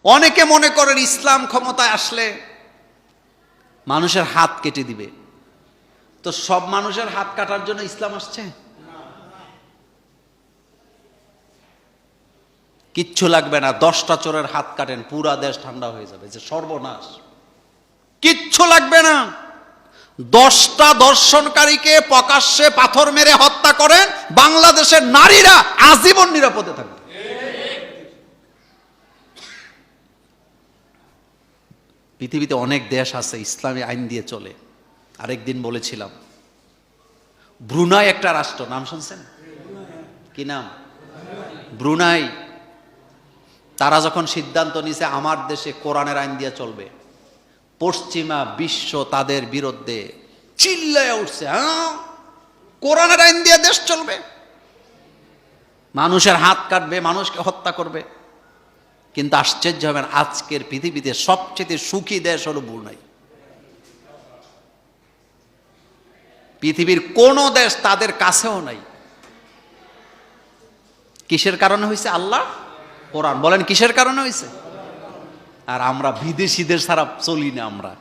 অনেকে মনে করেন ইসলাম ক্ষমতায় আসলে মানুষের হাত কেটে দিবে। তো সব মানুষের হাত কাটার জন্য ইসলাম আসছে? কিচ্ছু লাগবে না, 10টা চোরের হাত কাটেন, পুরা দেশ ঠান্ডা হয়ে যাবে, যে সর্বনাশ। কিচ্ছু লাগবে না, 10টা ধর্ষণকারীকে প্রকাশ্যে পাথর মেরে হত্যা করেন, বাংলাদেশের নারীরা আজীবন নিরাপদে থাকবে। পৃথিবীতে অনেক দেশ আছে ইসলামী আইন দিয়ে চলে। আরেকদিন বলেছিলাম, ব্রুনাই একটা রাষ্ট্র, নাম শুনছেন? কি নাম? ব্রুনাই। তারা যখন সিদ্ধান্ত নিছে আমার দেশে কোরআনের আইন দিয়ে চলবে, পশ্চিমা বিশ্ব তাদের বিরুদ্ধে চিল্লায় উঠছে, হ্যাঁ কোরআনের আইন দিয়ে দেশ চলবে, মানুষের হাত কাটবে, মানুষকে হত্যা করবে। কিন্তু আশ্চর্য হবেন, আজকের পৃথিবীতে সবচেয়ে সুখী দেশ হলো ব্রুনাই। পৃথিবীর কোন দেশ তাদের কাছেও নাই। কিসের কারণে হয়েছে? আল্লাহ কোরআন। বলেন কিসের কারণে হয়েছে? আর আমরা বিদেশিদের ছাড়া চলি না আমরা।